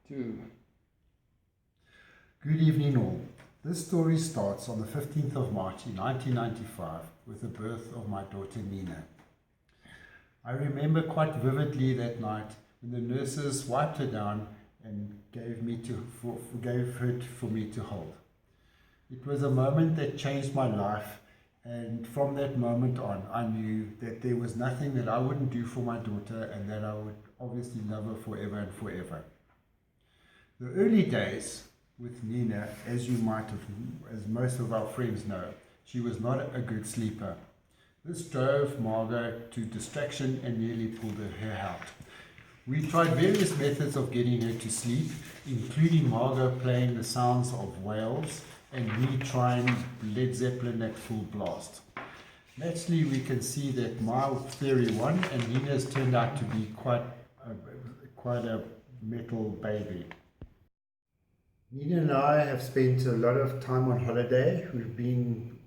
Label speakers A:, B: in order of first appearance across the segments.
A: Two. Good evening all. This story starts on the 15th of March in 1995 with the birth of my daughter Nina. I remember quite vividly that night when the nurses wiped her down and gave her for me to hold. It was a moment that changed my life, and from that moment on I knew that there was nothing that I wouldn't do for my daughter and that I would obviously love her forever and forever. The early days with Nina, as most of our friends know, she was not a good sleeper. This drove Margot to distraction and nearly pulled her hair out. We tried various methods of getting her to sleep, including Margot playing the sounds of whales and me trying Led Zeppelin at full blast. Naturally, we can see that my theory won and Nina's turned out to be quite a metal baby. Nina and I have spent a lot of time on holiday. We've been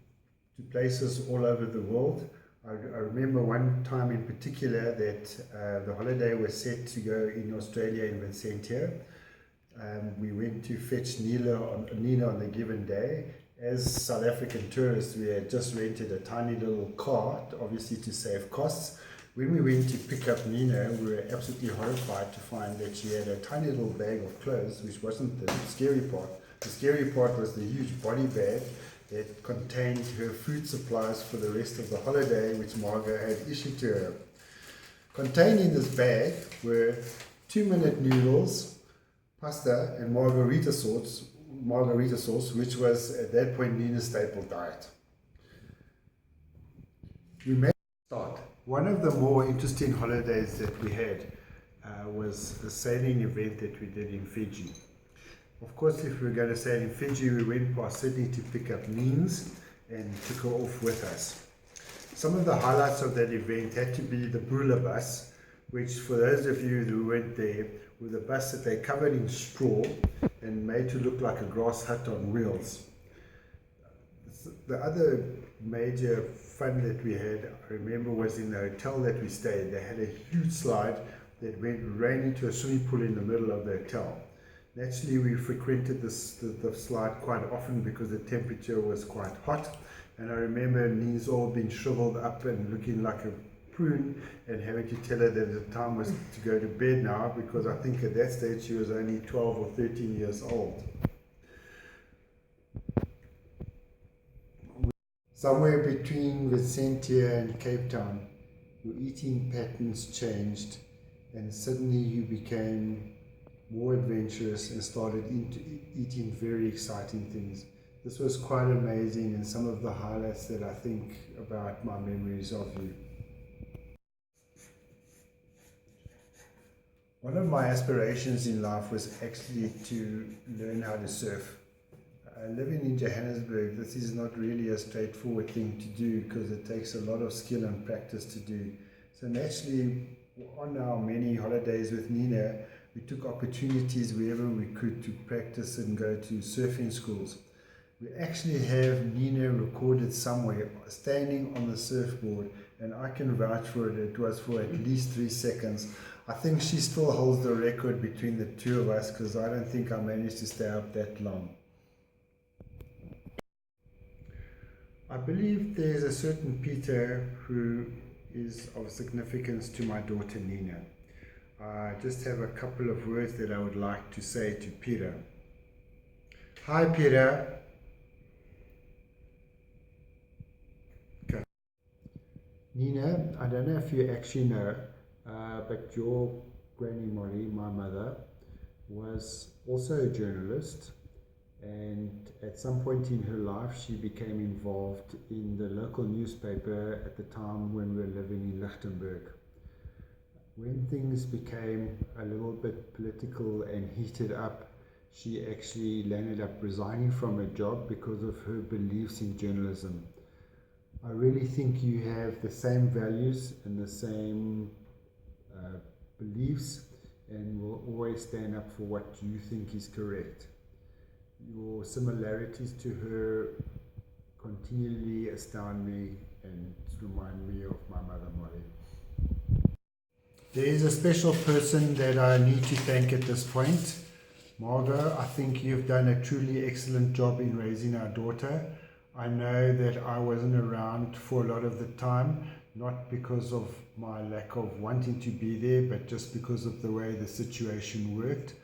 A: to places all over the world. I remember one time in particular that the holiday was set to go in Australia in Vincentia. We went to fetch Nina on the given day. As South African tourists, we had just rented a tiny little car, obviously to save costs. When we went to pick up Nina, we were absolutely horrified to find that she had a tiny little bag of clothes, which wasn't the scary part. The scary part was the huge body bag that contained her food supplies for the rest of the holiday, which Margot had issued to her. Contained in this bag were 2-minute noodles, pasta, and margarita sauce, which was at that point Nina's staple diet. We made a start. One of the more interesting holidays that we had was a sailing event that we did in Fiji. Of course, if we were going to sail in Fiji, we went past Sydney to pick up Nins and took her off with us. Some of the highlights of that event had to be the Bula bus, which for those of you who went there, was a bus that they covered in straw and made to look like a grass hut on wheels. The other major fun that we had, I remember, was in the hotel that we stayed. They had a huge slide that ran into a swimming pool in the middle of the hotel. Naturally, we frequented the slide quite often because the temperature was quite hot. And I remember Nina's all being shriveled up and looking like a prune and having to tell her that the time was to go to bed now, because I think at that stage she was only 12 or 13 years old. Somewhere between Vincentia and Cape Town, your eating patterns changed and suddenly you became more adventurous and started eating very exciting things. This was quite amazing and some of the highlights that I think about my memories of you. One of my aspirations in life was actually to learn how to surf. Living in Johannesburg, this is not really a straightforward thing to do because it takes a lot of skill and practice to do. So naturally, on our many holidays with Nina, we took opportunities wherever we could to practice and go to surfing schools. We actually have Nina recorded somewhere standing on the surfboard, and I can vouch for it. It was for at least 3 seconds. I think she still holds the record between the two of us because I don't think I managed to stay up that long. I believe there's a certain Peter who is of significance to my daughter Nina. I just have a couple of words that I would like to say to Peter. Hi Peter. Okay. Nina, I don't know if you actually know, but your Granny Molly, my mother, was also a journalist, and at some point in her life she became involved in the local newspaper at the time when we were living in Lichtenburg. When things became a little bit political and heated up, she actually ended up resigning from her job because of her beliefs in journalism. I really think you have the same values and the same beliefs and will always stand up for what you think is correct. Your similarities to her continually astound me and remind me of my mother Molly. There is a special person that I need to thank at this point. Margot, I think you've done a truly excellent job in raising our daughter. I know that I wasn't around for a lot of the time, not because of my lack of wanting to be there, but just because of the way the situation worked.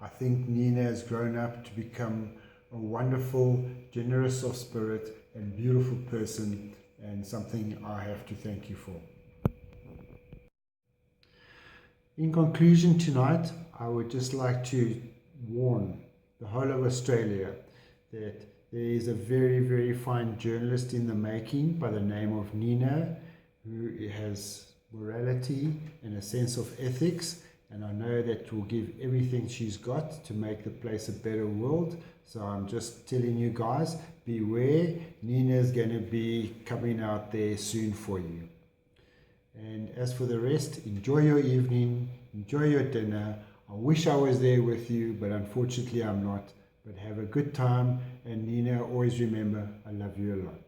A: I think Nina has grown up to become a wonderful, generous of spirit and beautiful person, and something I have to thank you for. In conclusion tonight, I would just like to warn the whole of Australia that there is a very, very fine journalist in the making by the name of Nina, who has morality and a sense of ethics, and I know that will give everything she's got to make the place a better world. So I'm just telling you guys, beware, Nina's going to be coming out there soon for you. And as for the rest, enjoy your evening, enjoy your dinner. I wish I was there with you, but unfortunately I'm not. But have a good time, and Nina, always remember, I love you a lot.